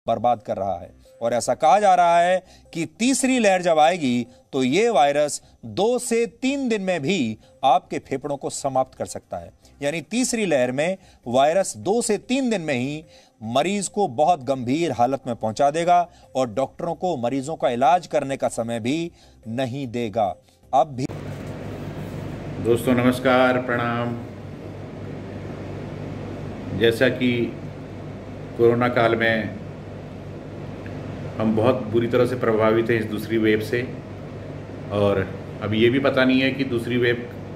बर्बाद कर रहा है। और ऐसा कहा जा रहा है कि तीसरी लहर जब आएगी तो ये वायरस 2 से 3 दिन में भी आपके फेफड़ों को समाप्त कर सकता है। यानी तीसरी लहर में वायरस 2 से 3 दिन में ही मरीज को बहुत गंभीर हालत में पहुंचा देगा और डॉक्टरों को मरीजों का इलाज करने का समय भी नहीं देगा। अब भी दोस्तों नमस्कार, प्रणाम। जैसा कि कोरोना काल में हम बहुत बुरी तरह से प्रभावित हैं इस दूसरी वेव से, और अब ये भी पता नहीं है कि दूसरी वेव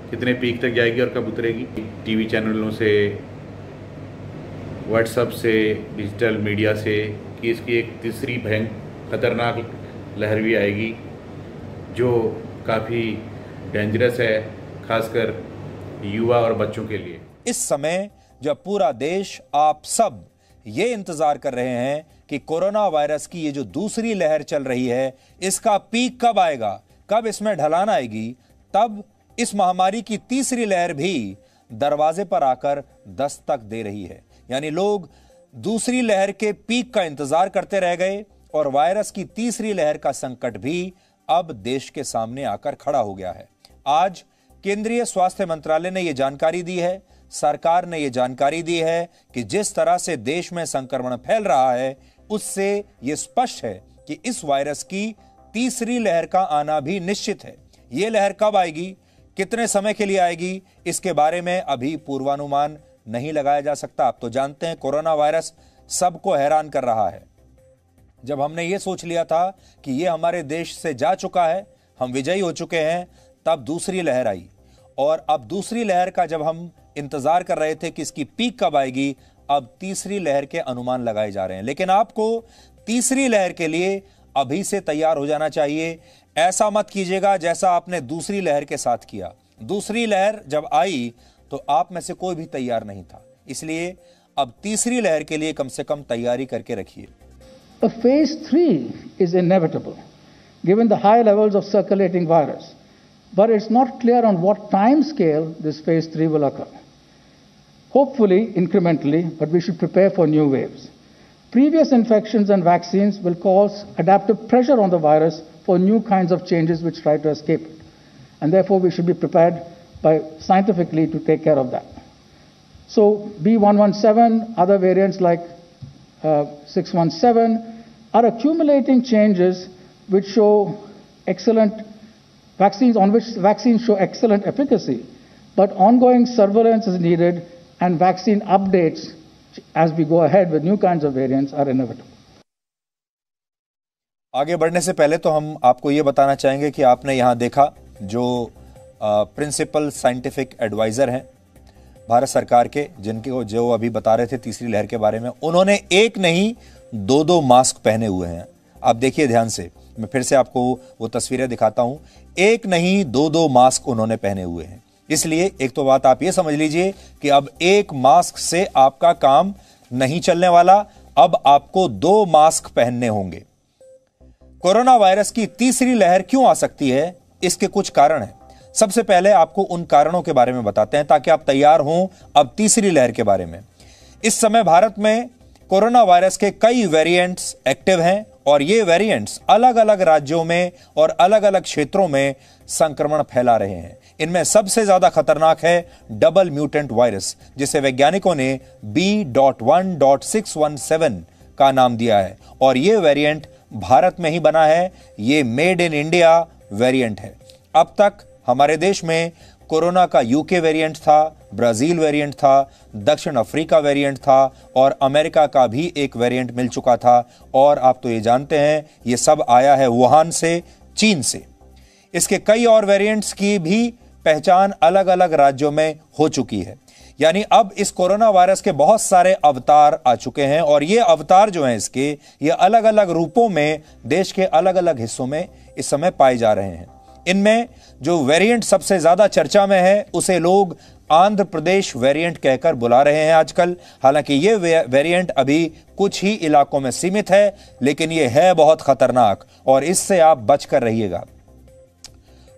कितने पीक तक जाएगी और कब उतरेगी। टीवी चैनलों से, व्हाट्सएप से, डिजिटल मीडिया से कि इसकी एक तीसरी भयंकर खतरनाक लहर भी आएगी जो काफ़ी डेंजरस है, खासकर युवा और बच्चों के लिए। इस समय जब पूरा देश, आप सब ये इंतजार कर रहे हैं कि कोरोना वायरस की ये जो दूसरी लहर चल रही है, इसका पीक कब आएगा, कब इसमें ढलान आएगी, तब इस महामारी की तीसरी लहर भी दरवाजे पर आकर दस्तक दे रही है। यानी लोग दूसरी लहर के पीक का इंतजार करते रह गए और वायरस की तीसरी लहर का संकट भी अब देश के सामने आकर खड़ा हो गया है। आज केंद्रीय स्वास्थ्य मंत्रालय ने यह जानकारी दी है, सरकार ने यह जानकारी दी है कि जिस तरह से देश में संक्रमण फैल रहा है उससे यह स्पष्ट है कि इस वायरस की तीसरी लहर का आना भी निश्चित है। यह लहर कब आएगी, कितने समय के लिए आएगी, इसके बारे में अभी पूर्वानुमान नहीं लगाया जा सकता। आप तो जानते हैं कोरोना वायरस सबको हैरान कर रहा है। जब हमने यह सोच लिया था कि यह हमारे देश से जा चुका है, हम विजयी हो चुके हैं, तब दूसरी लहर आई। और अब दूसरी लहर का जब हम इंतजार कर रहे थे कि इसकी पीक कब आएगी, अब तीसरी लहर के अनुमान लगाए जा रहे हैं। लेकिन आपको तीसरी लहर के लिए अभी से तैयार हो जाना चाहिए। ऐसा मत कीजिएगा जैसा आपने दूसरी लहर के साथ किया। दूसरी लहर जब आई तो आप में से कोई भी तैयार नहीं था, इसलिए अब तीसरी लहर के लिए कम से कम तैयारी करके रखिए। A phase 3 is inevitable given the high levels of circulating virus, but it's not clear on what time scale this phase 3 will occur. Hopefully incrementally, but we should prepare for new waves. Previous infections and vaccines will cause adaptive pressure on the virus for new kinds of changes which try to escape it. And therefore we should be prepared by scientifically to take care of that. So B117, other variants like 617 are accumulating changes which show excellent vaccines, on which vaccines show excellent efficacy, but ongoing surveillance is needed and vaccine updates as we go ahead with new kinds of variants are inevitable. आगे बढ़ने से पहले तो हम आपको यह बताना चाहेंगे कि आपने यहां देखा जो प्रिंसिपल साइंटिफिक एडवाइजर हैं भारत सरकार के, जिनके जो अभी बता रहे थे तीसरी लहर के बारे में, उन्होंने एक नहीं 2-2 मास्क पहने हुए हैं। आप देखिए ध्यान से, मैं फिर से आपको वो तस्वीरें दिखाता हूं। एक नहीं 2-2 मास्क उन्होंने पहने हुए हैं। इसलिए एक तो बात आप ये समझ लीजिए कि अब एक मास्क से आपका काम नहीं चलने वाला, अब आपको 2 मास्क पहनने होंगे। कोरोना वायरस की तीसरी लहर क्यों आ सकती है, इसके कुछ कारण हैं। सबसे पहले आपको उन कारणों के बारे में बताते हैं ताकि आप तैयार हों अब तीसरी लहर के बारे में। इस समय भारत में कोरोना वायरस के कई वेरिएंट्स एक्टिव हैं और ये वेरिएंट्स अलग अलग राज्यों में और अलग अलग क्षेत्रों में संक्रमण फैला रहे हैं। इनमें सबसे ज्यादा खतरनाक है डबल म्यूटेंट वायरस, जिसे वैज्ञानिकों ने B.1.617 का नाम दिया है और यह वेरिएंट भारत में ही बना है। यह मेड इन इंडिया वेरिएंट है। अब तक हमारे देश में कोरोना का यूके वेरिएंट था, ब्राजील वेरिएंट था, दक्षिण अफ्रीका वेरिएंट था और अमेरिका का भी एक वेरिएंट मिल चुका था। और आप तो ये जानते हैं ये सब आया है वुहान से, चीन से। इसके कई और वेरिएंट्स की भी पहचान अलग अलग राज्यों में हो चुकी है। यानी अब इस कोरोना वायरस के बहुत सारे अवतार आ चुके हैं और ये अवतार जो हैं इसके, ये अलग अलग रूपों में देश के अलग अलग हिस्सों में इस समय पाए जा रहे हैं। इनमें जो वेरिएंट सबसे ज्यादा चर्चा में है उसे लोग आंध्र प्रदेश वेरिएंट कहकर बुला रहे हैं आजकल। हालांकि ये वेरिएंट अभी कुछ ही इलाकों में सीमित है, लेकिन ये है बहुत खतरनाक और इससे आप बचकर रहिएगा।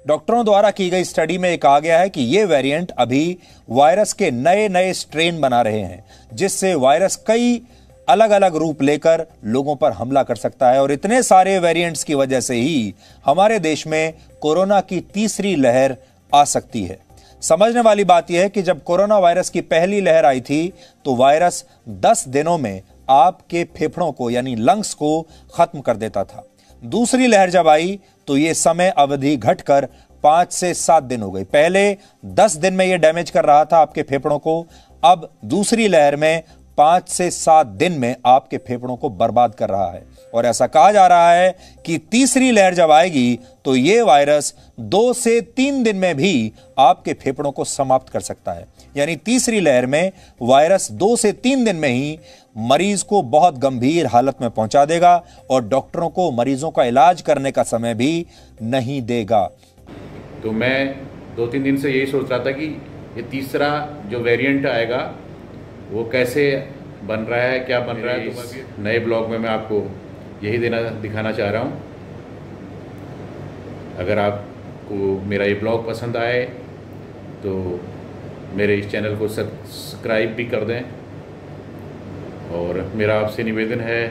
डॉक्टरों द्वारा की गई स्टडी में कहा गया है कि यह वेरिएंट अभी वायरस के नए नए स्ट्रेन बना रहे हैं, जिससे वायरस कई अलग अलग रूप लेकर लोगों पर हमला कर सकता है और इतने सारे वेरिएंट्स की वजह से ही हमारे देश में कोरोना की तीसरी लहर आ सकती है। समझने वाली बात यह है कि जब कोरोना वायरस की पहली लहर आई थी तो वायरस 10 दिनों में आपके फेफड़ों को यानी लंग्स को खत्म कर देता था। दूसरी लहर जब आई तो यह समय अवधि घटकर 5 से 7 दिन हो गई। पहले 10 दिन में यह डैमेज कर रहा था आपके फेफड़ों को, अब दूसरी लहर में 5 से 7 दिन में आपके फेफड़ों को बर्बाद कर रहा है। और ऐसा कहा जा रहा है कि तीसरी लहर जब आएगी तो यह वायरस 2 से 3 दिन में भी आपके फेफड़ों को समाप्त कर सकता है। यानी तीसरी लहर में वायरस 2 से 3 दिन में ही मरीज को बहुत गंभीर हालत में पहुंचा देगा और डॉक्टरों को मरीजों का इलाज करने का समय भी नहीं देगा। तो मैं 2-3 दिन से यही सोच रहा था कि ये तीसरा जो वेरिएंट आएगा वो कैसे बन रहा है, क्या बन रहा है। तो नए ब्लॉग में मैं आपको यही दिखाना चाह रहा हूँ। अगर आपको मेरा ये ब्लॉग पसंद आए तो मेरे इस चैनल को सब्सक्राइब भी कर दें और मेरा आपसे निवेदन है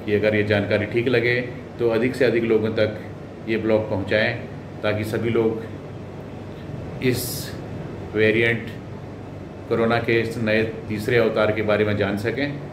कि अगर ये जानकारी ठीक लगे तो अधिक से अधिक लोगों तक ये ब्लॉग पहुंचाएं ताकि सभी लोग इस वेरिएंट कोरोना के इस नए तीसरे अवतार के बारे में जान सकें।